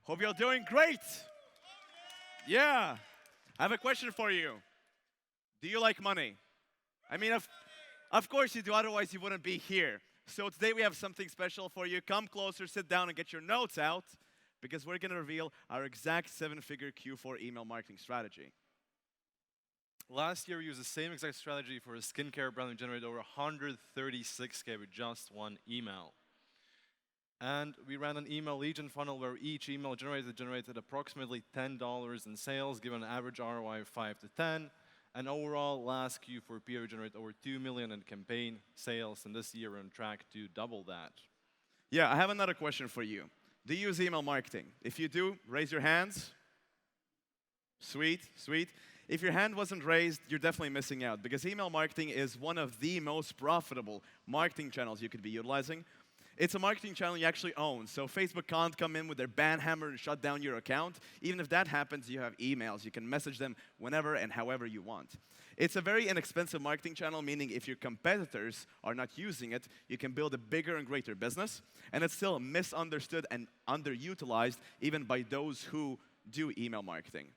Hope you're doing great. Yeah. I have a question for you. Do you like money? I mean, of course you do, otherwise you wouldn't be here. So today we have something special for you. Come closer, sit down, and get your notes out because we're going to reveal our exact seven-figure Q4 email marketing strategy. Last year, we used the same exact strategy for a skincare brand. We generated over 136K with just one email. And we ran an email lead gen funnel where each email generated approximately $10 in sales, given an average ROI of 5 to 10. And overall, last Q4 period, we generated over 2 million in campaign sales, and this year we're on track to double that. Yeah, I have another question for you. Do you use email marketing? If you do, raise your hands. Sweet, sweet. If your hand wasn't raised, you're definitely missing out because email marketing is one of the most profitable marketing channels you could be utilizing. It's a marketing channel you actually own, so Facebook can't come in with their ban hammer and shut down your account. Even if that happens, you have emails. You can message them whenever and however you want. It's a very inexpensive marketing channel, meaning if your competitors are not using it, you can build a bigger and greater business, and it's still misunderstood and underutilized even by those who do email marketing.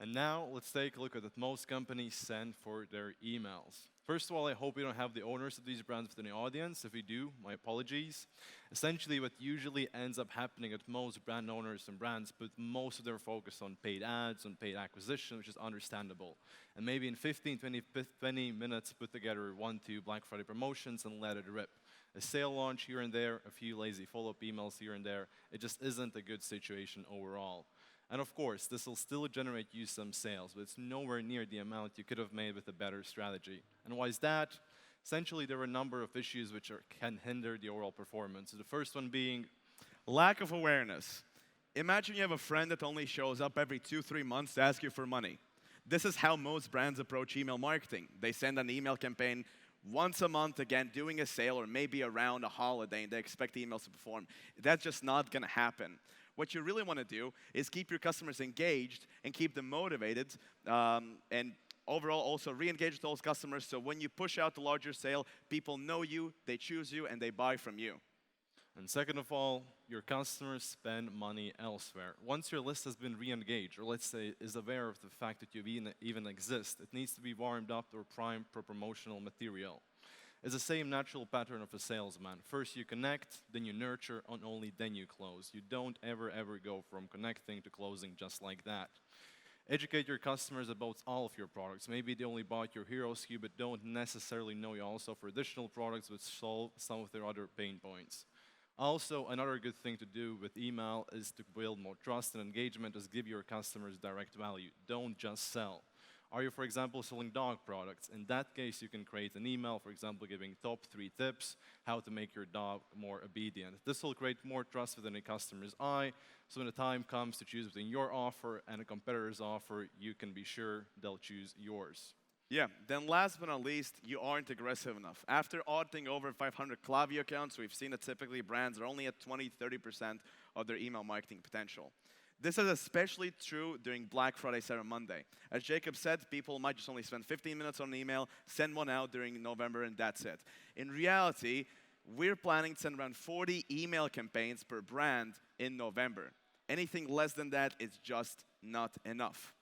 And now let's take a look at what most companies send for their emails. First of all, I hope we don't have the owners of these brands within the audience. If we do, my apologies. Essentially, what usually ends up happening at most brand owners and brands put most of their focus on paid ads, on paid acquisition, which is understandable. And maybe in 15, 20 minutes, put together 1-2 Black Friday promotions and let it rip. A sale launch here and there, a few lazy follow-up emails here and there. It just isn't a good situation overall. And of course, this will still generate you some sales, but it's nowhere near the amount you could have made with a better strategy. And why is that? Essentially, there are a number of issues which can hinder the overall performance. The first one being lack of awareness. Imagine you have a friend that only shows up every 2-3 months to ask you for money. This is how most brands approach email marketing. They send an email campaign once a month, again, doing a sale or maybe around a holiday, and they expect the emails to perform. That's just not going to happen. What you really want to do is keep your customers engaged and keep them motivated, and overall also re-engage those customers so when you push out the larger sale, people know you, they choose you, and they buy from you. And second of all, your customers spend money elsewhere. Once your list has been re-engaged, or let's say is aware of the fact that you even exist, it needs to be warmed up or primed for promotional material. It's the same natural pattern of a salesman. First you connect, then you nurture, and only then you close. You don't ever go from connecting to closing just like that. Educate your customers about all of your products. Maybe they only bought your hero SKU, but don't necessarily know you also offer additional products which solve some of their other pain points. Also, another good thing to do with email is to build more trust and engagement, is give your customers direct value. Don't just sell. Are you, for example, selling dog products? In that case, you can create an email, for example, giving top 3 tips, how to make your dog more obedient. This will create more trust within a customer's eye, so when the time comes to choose between your offer and a competitor's offer, you can be sure they'll choose yours. Yeah, then last but not least, you aren't aggressive enough. After auditing over 500 Klaviyo accounts, we've seen that typically brands are only at 20-30% of their email marketing potential. This is especially true during Black Friday, Cyber Monday. As Jacob said, people might just only spend 15 minutes on an email, send one out during November, and that's it. In reality, we're planning to send around 40 email campaigns per brand in November. Anything less than that is just not enough.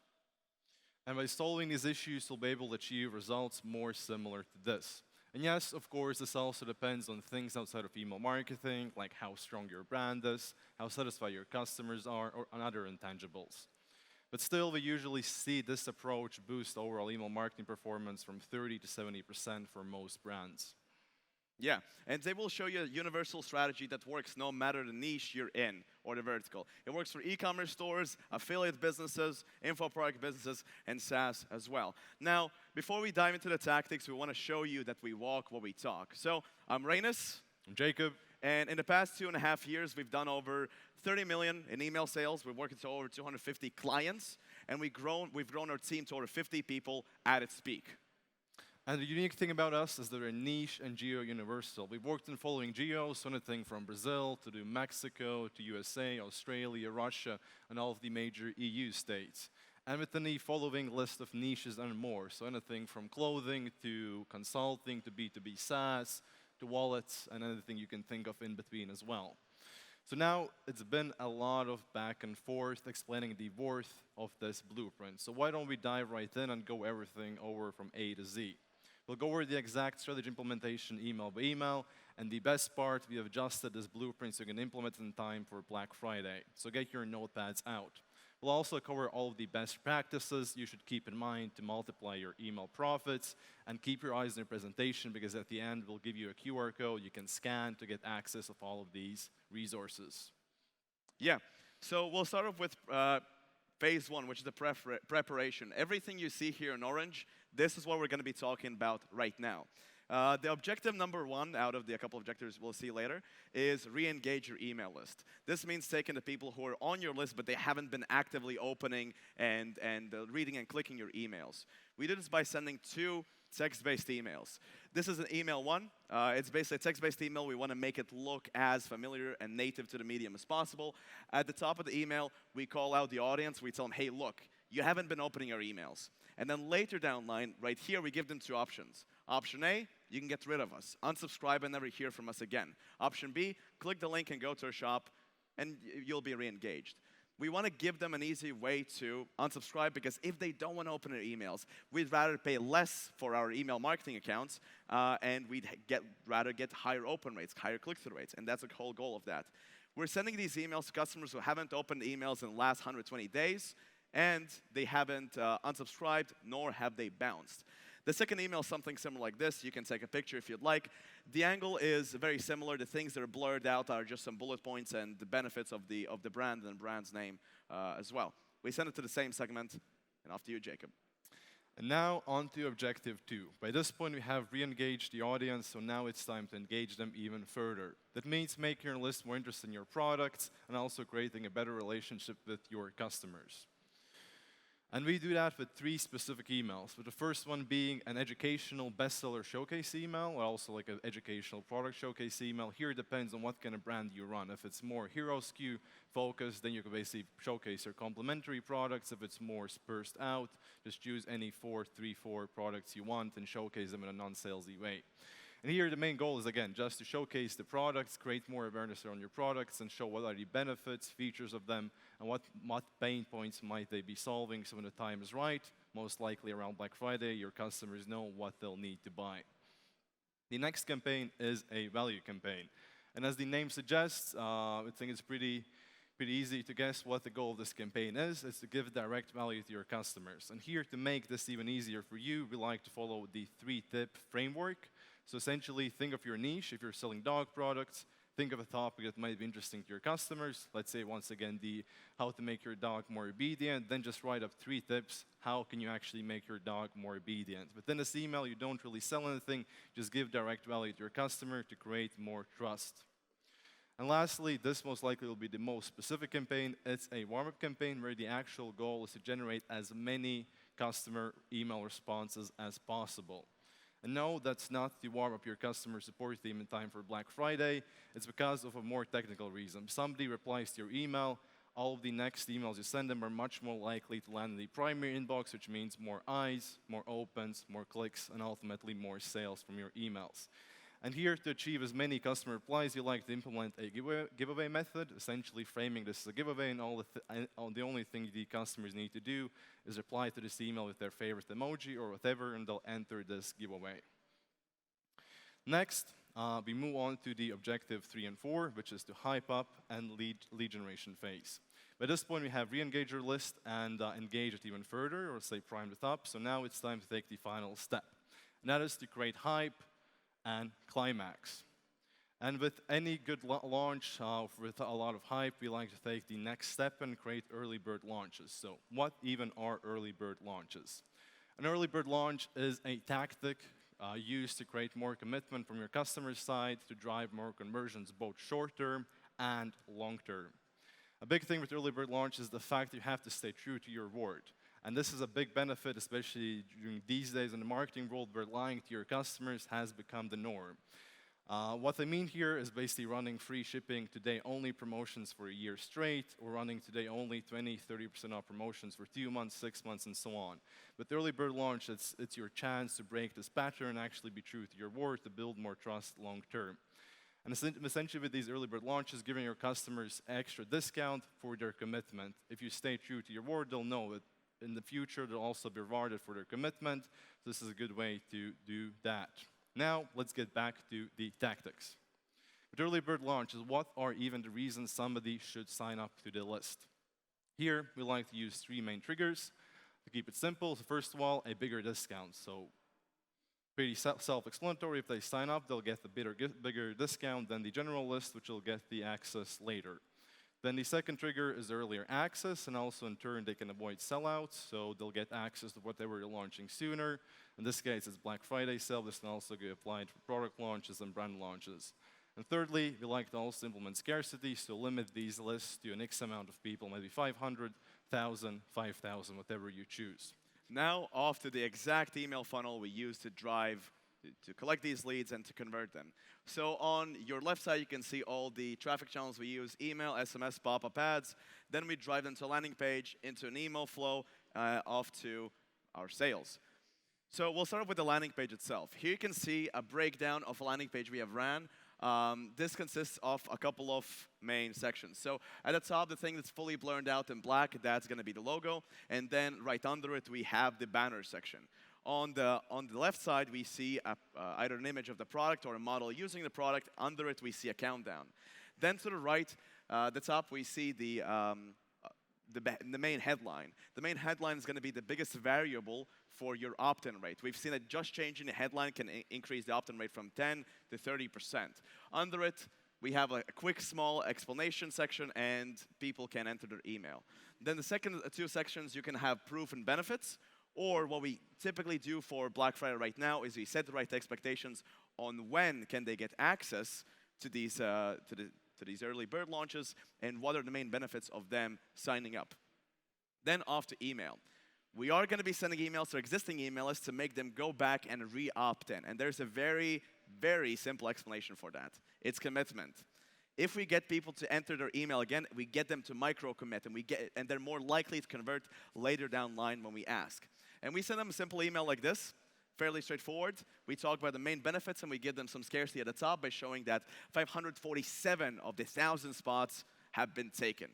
And by solving these issues, you'll be able to achieve results more similar to this. And yes, of course, this also depends on things outside of email marketing, like how strong your brand is, how satisfied your customers are, or on other intangibles. But still, we usually see this approach boost overall email marketing performance from 30 to 70% for most brands. Yeah, and they will show you a universal strategy that works no matter the niche you're in or the vertical. It works for e-commerce stores, affiliate businesses, info product businesses, and SaaS as well. Now, before we dive into the tactics, we want to show you that we walk what we talk. So, I'm Reynes. I'm Jacob. And in the past 2.5 years, we've done over 30 million in email sales. We're working to over 250 clients, and we've grown our team to over 50 people at its peak. And the unique thing about us is that we're niche and geo-universal. We've worked in following geos, so anything from Brazil to Mexico to USA, Australia, Russia, and all of the major EU states. And within the following list of niches and more, so anything from clothing to consulting to B2B SaaS to wallets and anything you can think of in between as well. So now it's been a lot of back and forth explaining the worth of this blueprint. So why don't we dive right in and go everything over from A to Z? We'll go over the exact strategy implementation email by email, and the best part, we have adjusted this blueprint so you can implement it in time for Black Friday. So get your notepads out. We'll also cover all of the best practices you should keep in mind to multiply your email profits, and keep your eyes on your presentation, because at the end we'll give you a QR code you can scan to get access of all of these resources. Yeah, so we'll start off with phase one, which is the preparation. Everything you see here in orange, this is what we're going to be talking about right now. The objective number one out of the couple of objectives we'll see later is re-engage your email list. This means taking the people who are on your list but they haven't been actively opening and reading and clicking your emails. We do this by sending 2 text-based emails. This is an email one. It's basically a text-based email. We want to make it look as familiar and native to the medium as possible. At the top of the email, we call out the audience. We tell them, hey, look, you haven't been opening your emails. And then later down the line, right here, we give them 2 options. Option A, you can get rid of us. Unsubscribe and never hear from us again. Option B, click the link and go to our shop, and you'll be re-engaged. We want to give them an easy way to unsubscribe, because if they don't want to open their emails, we'd rather pay less for our email marketing accounts, and we'd rather get higher open rates, higher click-through rates, and that's the whole goal of that. We're sending these emails to customers who haven't opened emails in the last 120 days, and they haven't unsubscribed, nor have they bounced. The second email is something similar like this. You can take a picture if you'd like. The angle is very similar. The things that are blurred out are just some bullet points and the benefits of the brand and the brand's name as well. We send it to the same segment, and off to you, Jacob. And now on to objective 2. By this point, we have re-engaged the audience, so now it's time to engage them even further. That means making your list more interested in your products and also creating a better relationship with your customers. And we do that with 3 specific emails, with the first one being an educational bestseller showcase email, or also like an educational product showcase email. Here it depends on what kind of brand you run. If it's more hero SKU focused, then you can basically showcase your complementary products. If it's more spurred out, just choose any 4 products you want and showcase them in a non-salesy way. And here the main goal is, again, just to showcase the products, create more awareness around your products, and show what are the benefits, features of them, and what pain points might they be solving. So when the time is right, most likely around Black Friday, your customers know what they'll need to buy. The next campaign is a value campaign. And as the name suggests, I think it's pretty easy to guess what the goal of this campaign is. It's to give direct value to your customers. And here, to make this even easier for you, we like to follow the 3-tip framework. So essentially, think of your niche. If you're selling dog products, think of a topic that might be interesting to your customers. Let's say, once again, how to make your dog more obedient. Then just write up 3 tips. How can you actually make your dog more obedient? Within this email, you don't really sell anything. Just give direct value to your customer to create more trust. And lastly, this most likely will be the most specific campaign. It's a warm-up campaign where the actual goal is to generate as many customer email responses as possible. And no, that's not to warm up your customer support team in time for Black Friday. It's because of a more technical reason. Somebody replies to your email, all of the next emails you send them are much more likely to land in the primary inbox, which means more eyes, more opens, more clicks, and ultimately more sales from your emails. And here, to achieve as many customer replies, you like to implement a giveaway method, essentially framing this as a giveaway, and the only thing the customers need to do is reply to this email with their favorite emoji or whatever, and they'll enter this giveaway. Next, we move on to the objective 3 and 4, which is to hype up and lead generation phase. By this point, we have re-engage your list and engage it even further, or say prime it up. So now it's time to take the final step, and that is to create hype and climax. And with any good launch, with a lot of hype, we like to take the next step and create early bird launches. So what even are early bird launches? An early bird launch is a tactic used to create more commitment from your customer's side to drive more conversions, both short-term and long-term. A big thing with early bird launch is the fact that you have to stay true to your word. And this is a big benefit, especially during these days in the marketing world, where lying to your customers has become the norm. What I mean here is basically running free shipping today only promotions for a year straight, or running today only 20-30% off promotions for 2 months, 6 months, and so on. With early bird launch, it's your chance to break this pattern and actually be true to your word to build more trust long term. And essentially with these early bird launches, giving your customers extra discount for their commitment. If you stay true to your word, they'll know that in the future they'll also be rewarded for their commitment. This is a good way to do that. Now, let's get back to the tactics. With early bird launches, what are even the reasons somebody should sign up to the list? Here, we like to use 3 main triggers. To keep it simple, so first of all, a bigger discount. So pretty self-explanatory. If they sign up, they'll get the bigger discount than the general list, which will get the access later. Then the second trigger is earlier access, and also in turn they can avoid sellouts, so they'll get access to whatever you're launching sooner. In this case, it's Black Friday sale. This can also be applied for product launches and brand launches. And thirdly, we like to also implement scarcity, so limit these lists to an X amount of people, maybe 500, 1,000, 5,000, whatever you choose. Now, off to the exact email funnel we use to drive, to collect these leads and to convert them. So on your left side, you can see all the traffic channels we use: email, SMS, pop-up ads. Then we drive them to a landing page, into an email flow, off to our sales. So we'll start with the landing page itself. Here you can see a breakdown of a landing page we have ran. This consists of a couple of main sections. So at the top, the thing that's fully blurred out in black, that's going to be the logo. And then right under it, we have the banner section. On the left side, we see either an image of the product or a model using the product. Under it, we see a countdown. Then to the right, the top, we see the main headline. The main headline is going to be the biggest variable for your opt-in rate. We've seen that just changing the headline can increase the opt-in rate from 10 to 30%. Under it, we have a quick, small explanation section, and people can enter their email. Then the second 2 sections, you can have proof and benefits, or what we typically do for Black Friday right now is we set the right expectations on when can they get access to these early bird launches and what are the main benefits of them signing up. Then off to email. We are going to be sending emails to existing email lists to make them go back and re-opt in. And there's a very, very simple explanation for that. It's commitment. If we get people to enter their email again, we get them to micro-commit, and they're more likely to convert later down the line when we ask. And we send them a simple email like this, fairly straightforward. We talk about the main benefits, and we give them some scarcity at the top by showing that 547 of the 1,000 spots have been taken.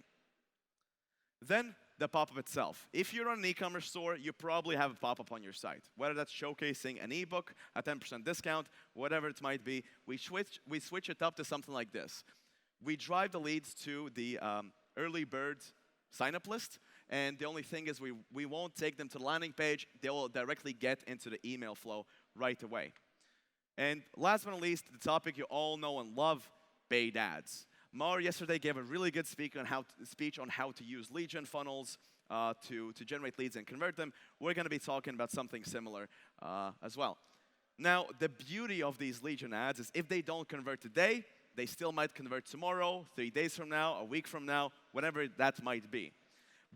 Then the pop-up itself. If you're on an e-commerce store, you probably have a pop-up on your site. Whether that's showcasing an ebook, a 10% discount, whatever it might be, we switch it up to something like this. We drive the leads to the early bird sign-up list, and the only thing is we won't take them to the landing page. They will directly get into the email flow right away. And last but not least, the topic you all know and love, paid ads. Mar yesterday gave a really good speech on how to use lead gen funnels to generate leads and convert them. We're going to be talking about something similar as well. Now, the beauty of these lead gen ads is if they don't convert today, they still might convert tomorrow, 3 days from now, a week from now, whatever that might be.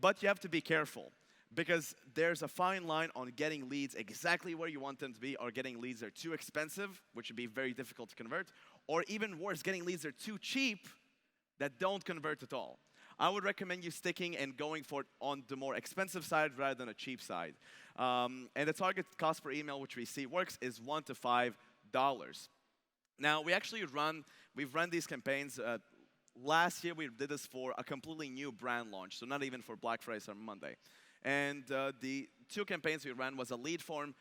But you have to be careful because there's a fine line on getting leads exactly where you want them to be, or getting leads that are too expensive, which would be very difficult to convert, or even worse, getting leads that are too cheap that don't convert at all. I would recommend you sticking and going for it on the more expensive side rather than a cheap side. And the target cost per email, which we see works, is $1 to $5. Now, we've run these campaigns. Last year, we did this for a completely new brand launch, so not even for Black Friday or Monday. And the 2 campaigns we ran was a lead form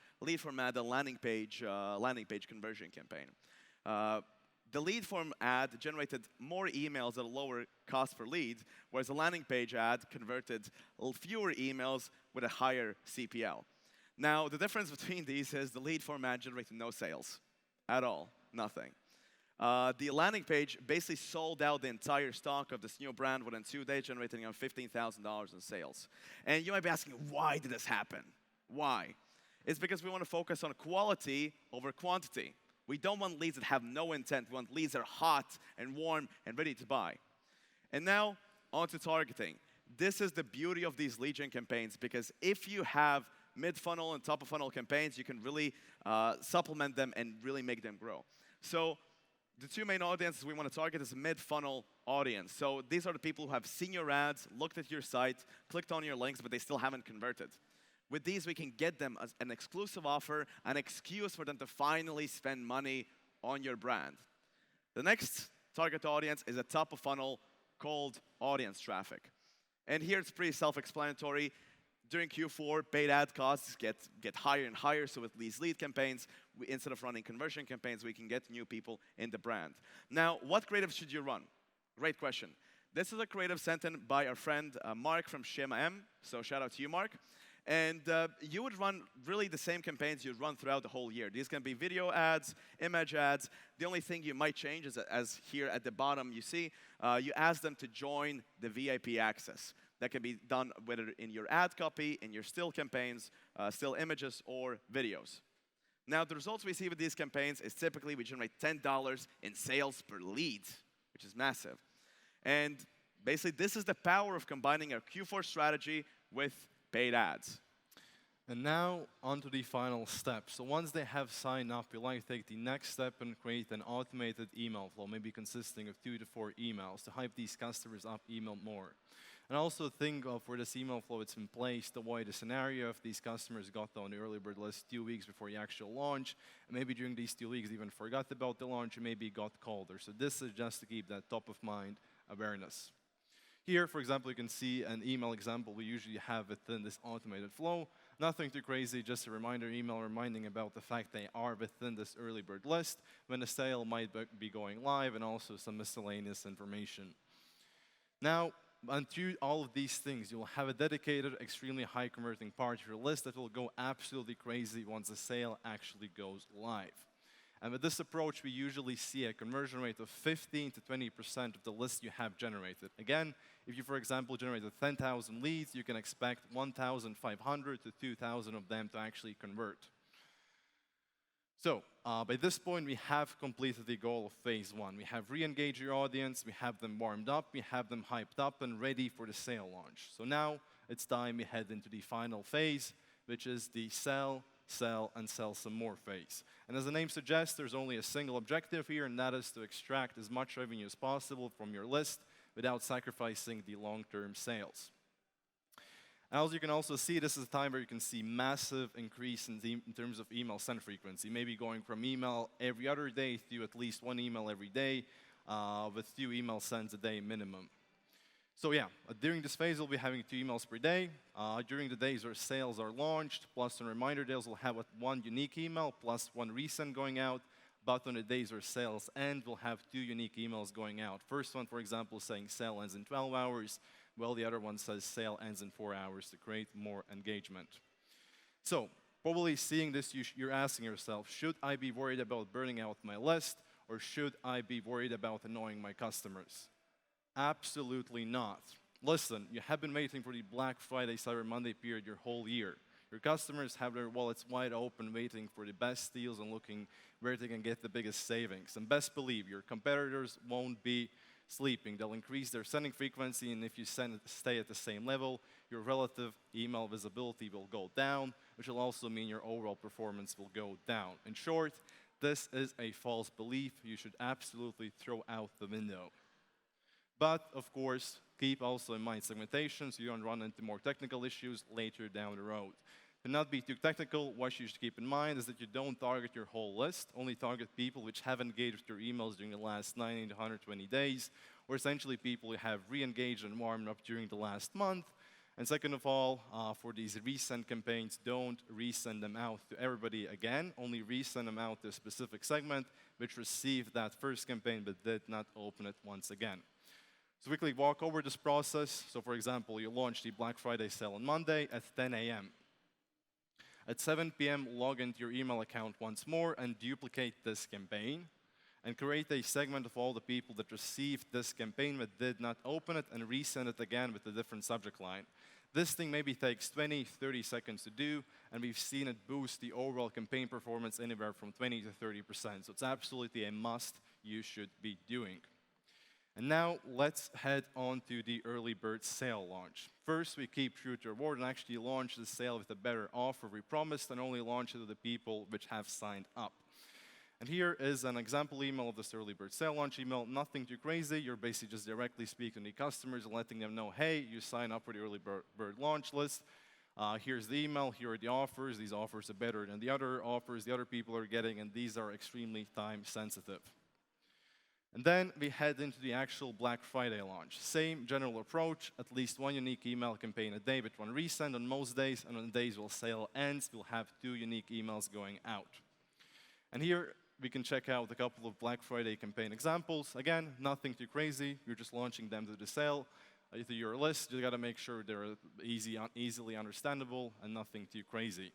ad, a landing page conversion campaign. The lead form ad generated more emails at a lower cost per lead, whereas the landing page ad converted fewer emails with a higher CPL. Now, the difference between these is the lead form ad generated no sales at all, nothing. The landing page basically sold out the entire stock of this new brand within 2 days, generating around $15,000 in sales. And you might be asking, why did this happen? Why? It's because we want to focus on quality over quantity. We don't want leads that have no intent. We want leads that are hot and warm and ready to buy. And now, on to targeting. This is the beauty of these lead gen campaigns, because if you have mid-funnel and top-of-funnel campaigns, you can really supplement them and really make them grow. So the 2 main audiences we want to target is a mid-funnel audience. So these are the people who have seen your ads, looked at your site, clicked on your links, but they still haven't converted. With these, we can get them an exclusive offer, an excuse for them to finally spend money on your brand. The next target audience is a top of funnel cold audience traffic. And here it's pretty self-explanatory. During Q4, paid ad costs get higher and higher, so with these lead campaigns, instead of running conversion campaigns, we can get new people in the brand. Now, what creative should you run? Great question. This is a creative sent in by our friend Mark from Shema M, so shout out to you, Mark. And you would run really the same campaigns you'd run throughout the whole year. These can be video ads, image ads. The only thing you might change is, as here at the bottom you see, you ask them to join the VIP access. That can be done whether in your ad copy, in your still campaigns, still images, or videos. Now, the results we see with these campaigns is typically we generate $10 in sales per lead, which is massive. And basically, this is the power of combining a Q4 strategy with paid ads. And now, onto the final step. So once they have signed up, we like to take the next step and create an automated email flow, maybe consisting of 2 to 4 emails to hype these customers up even more. And also think of where this email flow is in place to avoid a scenario if these customers got on the early bird list 2 weeks before the actual launch, and maybe during these 2 weeks even forgot about the launch and maybe got colder. So this is just to keep that top of mind awareness. Here, for example, you can see an email example we usually have within this automated flow. Nothing too crazy, just a reminder email reminding about the fact they are within this early bird list, when the sale might be going live, and also some miscellaneous information. Now, and through all of these things, you'll have a dedicated, extremely high converting part of your list that will go absolutely crazy once the sale actually goes live. And with this approach, we usually see a conversion rate of 15 to 20% of the list you have generated. Again, if you, for example, generated 10,000 leads, you can expect 1,500 to 2,000 of them to actually convert. So, by this point, we have completed the goal of phase 1. We have re-engaged your audience, we have them warmed up, we have them hyped up and ready for the sale launch. So now, it's time we head into the final phase, which is the sell, and sell some more phase. And as the name suggests, there's only a single objective here, and that is to extract as much revenue as possible from your list without sacrificing the long-term sales. As you can also see, this is a time where you can see massive increase in terms of email send frequency, maybe going from email every other day to at least 1 email every day, with 2 email sends a day minimum. So yeah, during this phase, we'll be having 2 emails per day. During the days where sales are launched, plus on reminder days, we'll have 1 unique email, plus 1 resend going out. But on the days where sales end, we'll have 2 unique emails going out. First one, for example, saying sale ends in 12 hours, while the other one says sale ends in 4 hours to create more engagement. So, probably seeing this, you're asking yourself, should I be worried about burning out my list, or should I be worried about annoying my customers? Absolutely not. Listen, you have been waiting for the Black Friday, Cyber Monday period your whole year. Your customers have their wallets wide open, waiting for the best deals and looking where they can get the biggest savings. And best believe, your competitors won't be sleeping. They'll increase their sending frequency, and if you stay at the same level, your relative email visibility will go down, which will also mean your overall performance will go down. In short, this is a false belief you should absolutely throw out the window. But, of course, keep also in mind segmentation so you don't run into more technical issues later down the road. To not be too technical, what you should keep in mind is that you don't target your whole list, only target people which have engaged with your emails during the last 90 to 120 days, or essentially people who have re-engaged and warmed up during the last month. And second of all, for these resend campaigns, don't resend them out to everybody again, only resend them out to a specific segment which received that first campaign but did not open it once again. So quickly walk over this process. So for example, you launch the Black Friday sale on Monday at 10 a.m. At 7 p.m., log into your email account once more and duplicate this campaign and create a segment of all the people that received this campaign but did not open it and resend it again with a different subject line. This thing maybe takes 20, 30 seconds to do, and we've seen it boost the overall campaign performance anywhere from 20 to 30%. So it's absolutely a must you should be doing. And now let's head on to the early bird sale launch. First, we keep true to our word and actually launch the sale with a better offer we promised and only launch it to the people which have signed up. And here is an example email of this early bird sale launch email. Nothing too crazy. You're basically just directly speaking to the customers and letting them know, hey, you sign up for the early bird launch list. Here's the email. Here are the offers. These offers are better than the other offers the other people are getting, and these are extremely time sensitive. And then we head into the actual Black Friday launch. Same general approach, at least one unique email campaign a day with one resend on most days, and on days where sale ends, we'll have 2 unique emails going out. And here we can check out a couple of Black Friday campaign examples. Again, nothing too crazy. You're just launching them to the sale, to your list. You gotta make sure they're easily understandable and nothing too crazy.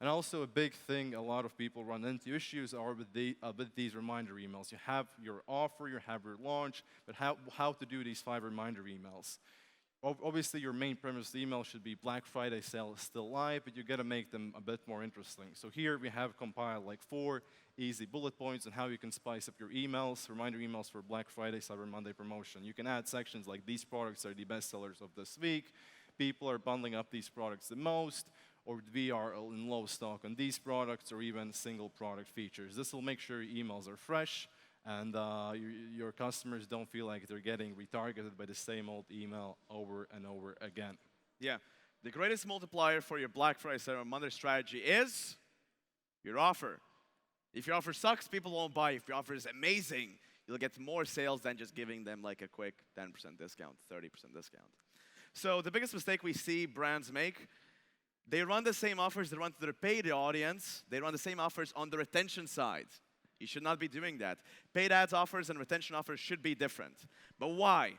And also a big thing, a lot of people run into issues are with these reminder emails. You have your offer, you have your launch, but how to do these 5 reminder emails. Obviously, your main premise of the email should be Black Friday sale is still live, but you gotta make them a bit more interesting. So here we have compiled like 4 easy bullet points on how you can spice up your emails, reminder emails for Black Friday, Cyber Monday promotion. You can add sections like these products are the best sellers of this week, people are bundling up these products the most, or we are in low stock on these products, or even single product features. This will make sure your emails are fresh, and your customers don't feel like they're getting retargeted by the same old email over and over again. Yeah. The greatest multiplier for your Black Friday Cyber Monday strategy is your offer. If your offer sucks, people won't buy. If your offer is amazing, you'll get more sales than just giving them like a quick 10% discount, 30% discount. So the biggest mistake we see brands make, they run the same offers they run to their paid audience. They run the same offers on the retention side. You should not be doing that. Paid ads offers and retention offers should be different. But why?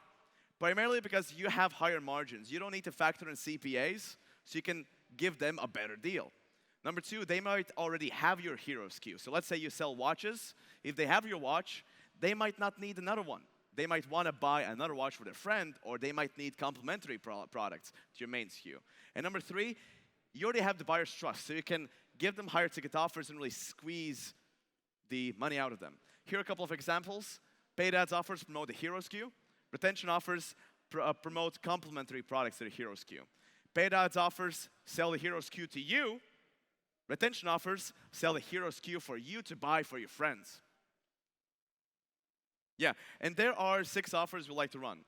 Primarily because you have higher margins. You don't need to factor in CPAs, so you can give them a better deal. Number 2, they might already have your hero SKU. So let's say you sell watches. If they have your watch, they might not need another one. They might want to buy another watch for their friend, or they might need complementary products to your main SKU. And number 3, you already have the buyer's trust, so you can give them higher ticket offers and really squeeze the money out of them. Here are a couple of examples. Paid ads offers promote the hero SKU. Retention offers promote complementary products to the hero SKU. Paid ads offers sell the hero SKU to you. Retention offers sell the hero SKU for you to buy for your friends. Yeah, and there are 6 offers we like to run.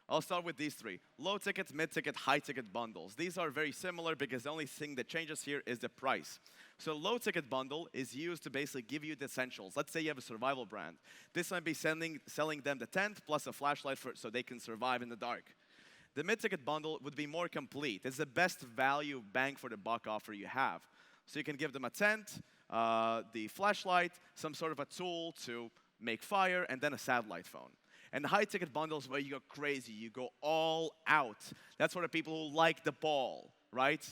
I'll start with these 3. Low ticket, mid ticket, high ticket bundles. These are very similar because the only thing that changes here is the price. So low ticket bundle is used to basically give you the essentials. Let's say you have a survival brand. This might be selling them the tent plus a flashlight so they can survive in the dark. The mid ticket bundle would be more complete. It's the best value bang for the buck offer you have. So you can give them a tent, the flashlight, some sort of a tool to make fire, and then a satellite phone. And the high-ticket bundles where you go crazy, you go all out. That's for the people who like the ball, right?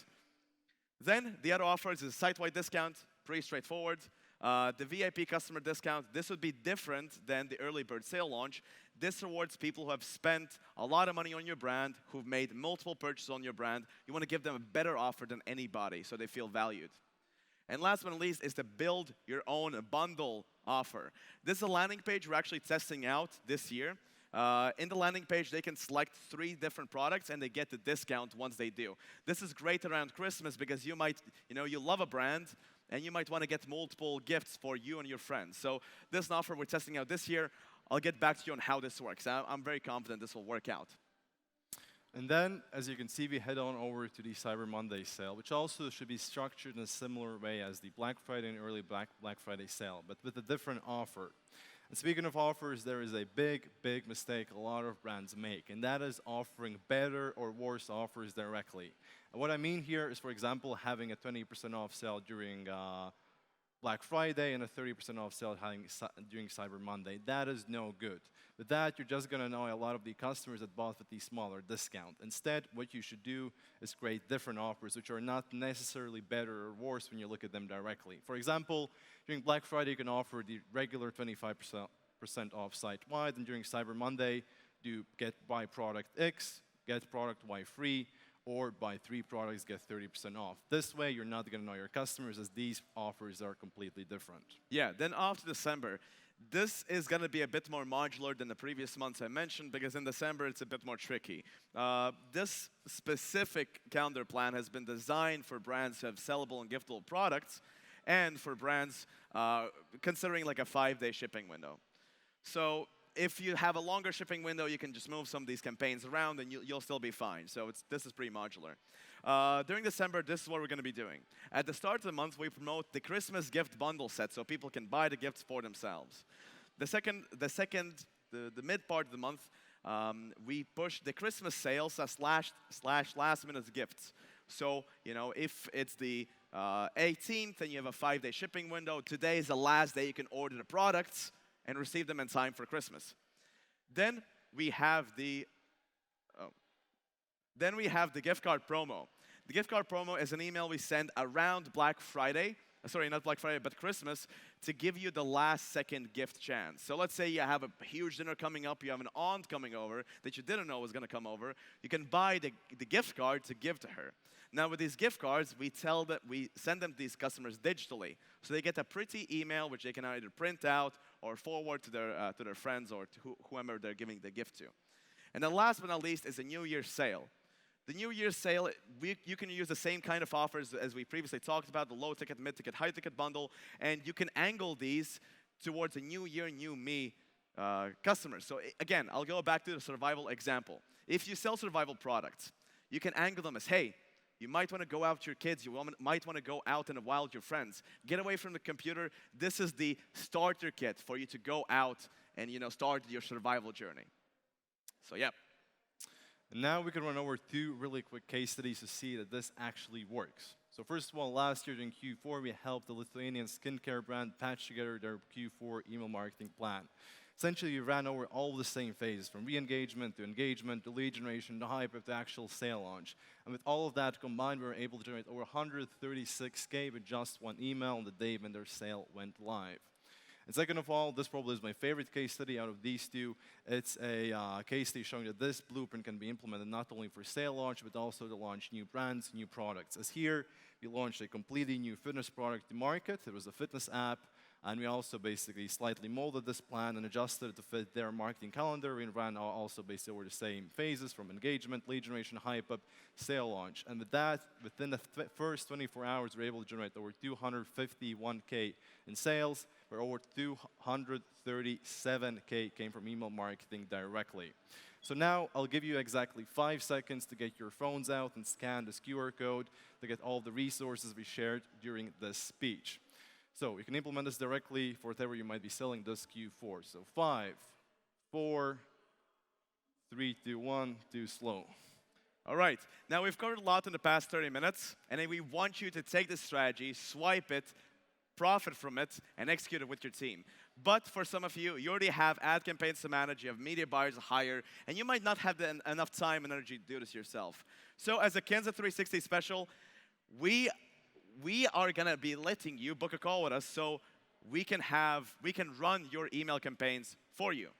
Then the other offer is a site-wide discount, pretty straightforward. The VIP customer discount, this would be different than the early bird sale launch. This rewards people who have spent a lot of money on your brand, who've made multiple purchases on your brand. You want to give them a better offer than anybody so they feel valued. And last but not least is to build your own bundle offer. This is a landing page we're actually testing out this year. In the landing page, they can select 3 different products and they get the discount once they do. This is great around Christmas because you might, you love a brand and you might want to get multiple gifts for you and your friends. So this is an offer we're testing out this year. I'll get back to you on how this works. I'm very confident this will work out. And then, as you can see, we head on over to the Cyber Monday sale, which also should be structured in a similar way as the Black Friday and early Black Friday sale, but with a different offer. And speaking of offers, there is a big, big mistake a lot of brands make, and that is offering better or worse offers directly. And what I mean here is, for example, having a 20% off sale during Black Friday and a 30% off sale during Cyber Monday. That is no good. With that, you're just going to annoy a lot of the customers that bought with the smaller discount. Instead, what you should do is create different offers, which are not necessarily better or worse when you look at them directly. For example, during Black Friday, you can offer the regular 25% off site-wide, and during Cyber Monday, buy product X, get product Y free, or buy 3 products, get 30% off. This way, you're not going to annoy your customers as these offers are completely different. Yeah, then after December, this is going to be a bit more modular than the previous months I mentioned because in December, it's a bit more tricky. This specific calendar plan has been designed for brands who have sellable and giftable products and for brands considering like a 5-day shipping window. So if you have a longer shipping window, you can just move some of these campaigns around and you'll still be fine. So this is pretty modular. During December, this is what we're going to be doing. At the start of the month, we promote the Christmas gift bundle set so people can buy the gifts for themselves. The second the mid part of the month, we push the Christmas sales as slash last minute gifts. So, if it's the 18th and you have a 5-day shipping window, today is the last day you can order the products and receive them in time for Christmas. Then we have the gift card promo. The gift card promo is an email we send around Black Friday. Sorry, not Black Friday, but Christmas, to give you the last second gift chance. So let's say you have a huge dinner coming up, you have an aunt coming over that you didn't know was going to come over. You can buy the gift card to give to her. Now with these gift cards, we send them to these customers digitally. So they get a pretty email which they can either print out or forward to their friends or to whoever they're giving the gift to. And then last but not least is a New Year's sale. The New Year's sale, you can use the same kind of offers as we previously talked about, the low ticket, mid ticket, high ticket bundle, and you can angle these towards a new year, new me customers. So again, I'll go back to the survival example. If you sell survival products, you can angle them as, hey, you might want to go out with your kids, you might want to go out in the wild with your friends. Get away from the computer. This is the starter kit for you to go out and start your survival journey. So yeah. And now we can run over 2 really quick case studies to see that this actually works. So first of all, last year during Q4, we helped the Lithuanian skincare brand patch together their Q4 email marketing plan. Essentially, we ran over all the same phases, from re-engagement to engagement to lead generation to hype up to actual sale launch. And with all of that combined, we were able to generate over 136K with just one email on the day when their sale went live. And second of all, this probably is my favorite case study out of these 2. It's a case study showing that this blueprint can be implemented not only for sale launch, but also to launch new brands, new products. As here, we launched a completely new fitness product to market. It was a fitness app. And we also basically slightly molded this plan and adjusted it to fit their marketing calendar. We ran also basically over the same phases, from engagement, lead generation, hype up, sale launch. And with that, within the first 24 hours, we were able to generate over 251K in sales, where over 237K came from email marketing directly. So now I'll give you exactly 5 seconds to get your phones out and scan this QR code to get all the resources we shared during this speech. So you can implement this directly for whatever you might be selling this Q4. So 5, 4, 3, 2, 1, too slow. All right. Now we've covered a lot in the past 30 minutes, and then we want you to take this strategy, swipe it, profit from it, and execute it with your team. But for some of you, you already have ad campaigns to manage, you have media buyers to hire, and you might not have enough time and energy to do this yourself. So as a Kenza 360 special, we are going to be letting you book a call with us so we can run your email campaigns for you.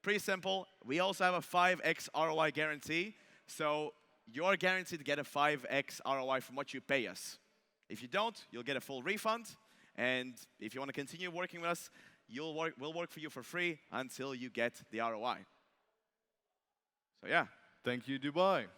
Pretty simple. We also have a 5x ROI guarantee. So you're guaranteed to get a 5x ROI from what you pay us. If you don't, you'll get a full refund. And if you want to continue working with us, we'll work for you for free until you get the ROI. So yeah. Thank you, Dubai.